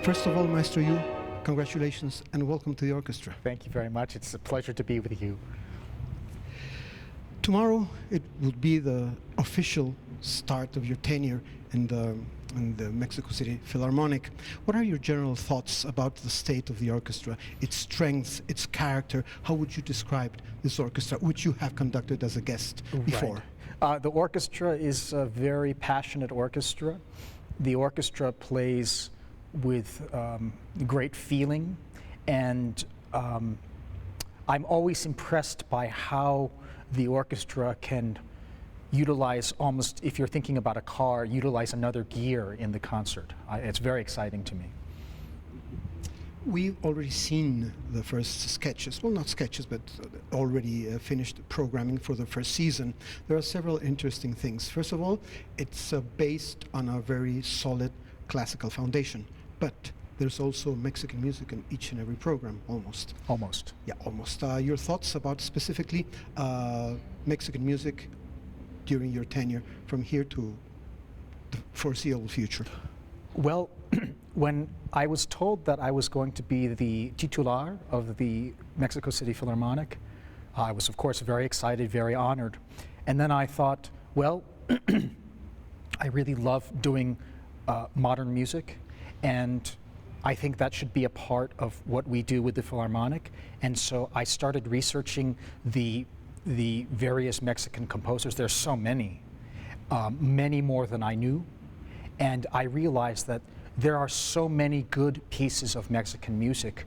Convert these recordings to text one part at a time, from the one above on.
First of all, Maestro Yu, congratulations and welcome to the orchestra. Thank you very much. It's a pleasure to be with you. Tomorrow it would be the official start of your tenure in the Mexico City Philharmonic. What are your general thoughts about the state of the orchestra, its strengths, its character? How would you describe this orchestra, which you have conducted as a guest before? Right. The orchestra is a very passionate orchestra. The orchestra plays with great feeling, and I'm always impressed by how the orchestra can utilize almost, if you're thinking about a car, utilize another gear in the concert. It's very exciting to me. We've already seen the first sketches, well, not sketches, but already finished programming for the first season. There are several interesting things. First of all, it's based on a very solid classical foundation, but there's also Mexican music in each and every program, almost. Almost. Yeah, almost. Your thoughts about specifically Mexican music during your tenure from here to the foreseeable future? Well, when I was told that I was going to be the titular of the Mexico City Philharmonic, I was of course very excited, very honored. And then I thought, well, I really love doing modern music, and I think that should be a part of what we do with the Philharmonic. And so I started researching the various Mexican composers. There's so many, many more than I knew. And I realized that there are so many good pieces of Mexican music.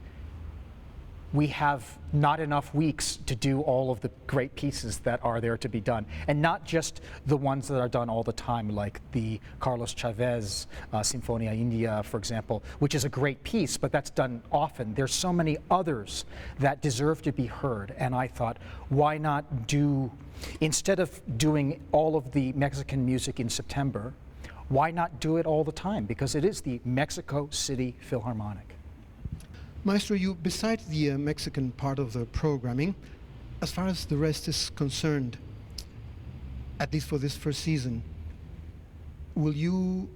We have not enough weeks to do all of the great pieces that are there to be done. And not just the ones that are done all the time, like the Carlos Chavez Sinfonia India, for example, which is a great piece, but that's done often. There's so many others that deserve to be heard. And I thought, why not do, instead of doing all of the Mexican music in September, why not do it all the time? Because it is the Mexico City Philharmonic. Maestro, you, besides the Mexican part of the programming, as far as the rest is concerned, at least for this first season, will you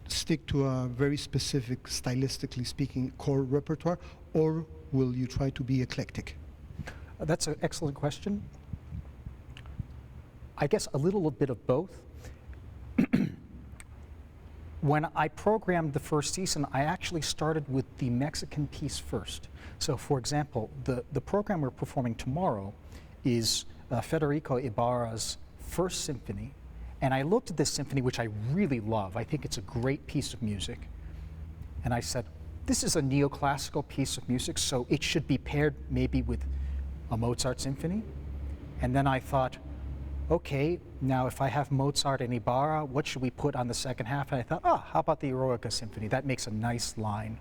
stick to a very specific, stylistically speaking, core repertoire, or will you try to be eclectic? That's an excellent question. I guess a little bit of both. When I programmed the first season, I actually started with the Mexican piece first. So for example, the program we're performing tomorrow is Federico Ibarra's First Symphony. And I looked at this symphony, which I really love. I think it's a great piece of music. And I said, this is a neoclassical piece of music, so it should be paired maybe with a Mozart symphony. And then I thought, okay, now if I have Mozart and Ibarra, what should we put on the second half? And I thought, how about the Eroica Symphony? That makes a nice line.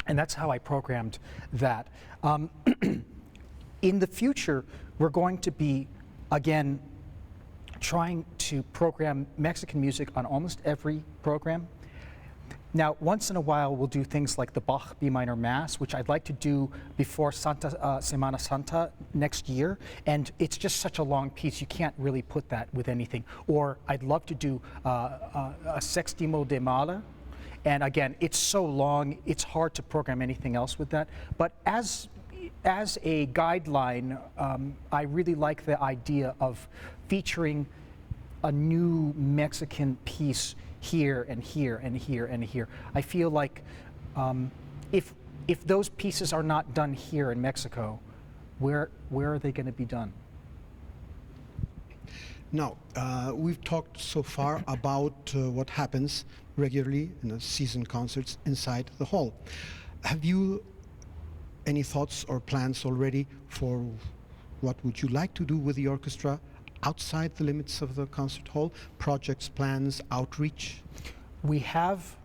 And that's how I programmed that. In the future, we're going to be, again, trying to program Mexican music on almost every program. Now, once in a while, we'll do things like the Bach B minor Mass, which I'd like to do before Semana Santa next year. And it's just such a long piece, you can't really put that with anything. Or I'd love to do a Sextimo de Mahler. And again, it's so long, it's hard to program anything else with that. But as a guideline, I really like the idea of featuring a new Mexican piece here and here and here and here. I feel like if those pieces are not done here in Mexico, where are they going to be done? Now, we've talked so far about what happens regularly in the season concerts inside the hall. Have you any thoughts or plans already for what would you like to do with the orchestra outside the limits of the concert hall? Projects, plans, outreach? We have,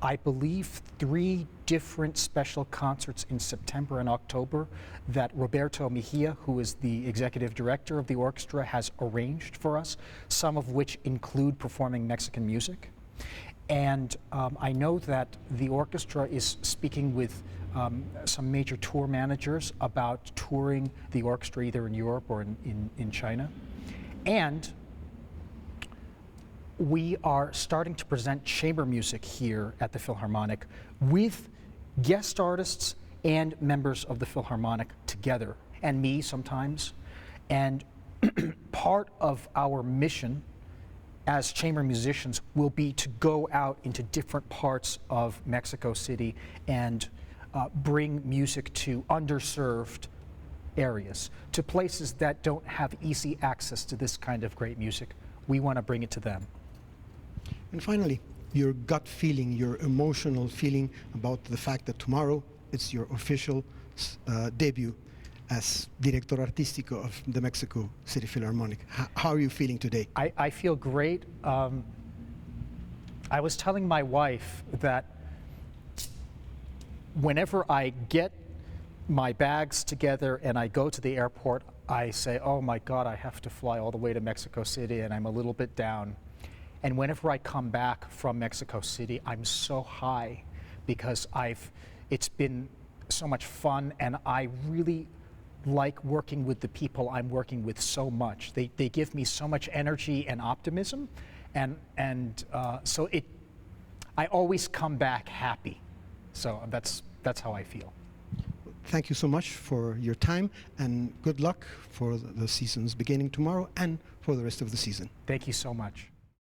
I believe, 3 different special concerts in September and October that Roberto Mejia, who is the executive director of the orchestra, has arranged for us, some of which include performing Mexican music. And I know that the orchestra is speaking with some major tour managers about touring the orchestra either in Europe or in China. And we are starting to present chamber music here at the Philharmonic with guest artists and members of the Philharmonic together, and me sometimes. And part of our mission as chamber musicians will be to go out into different parts of Mexico City and bring music to underserved areas, to places that don't have easy access to this kind of great music. We want to bring it to them. And finally, your gut feeling, your emotional feeling about the fact that tomorrow it's your official debut as Director Artístico of the Mexico City Philharmonic. How are you feeling today? I feel great. I was telling my wife that whenever I get my bags together and I go to the airport, I say, oh my God, I have to fly all the way to Mexico City, and I'm a little bit down. And whenever I come back from Mexico City, I'm so high because it's been so much fun, and I really like working with the people I'm working with so much. They give me so much energy and optimism, and so I always come back happy. So that's how I feel. Thank you so much for your time, and good luck for the season's beginning tomorrow and for the rest of the season. Thank you so much.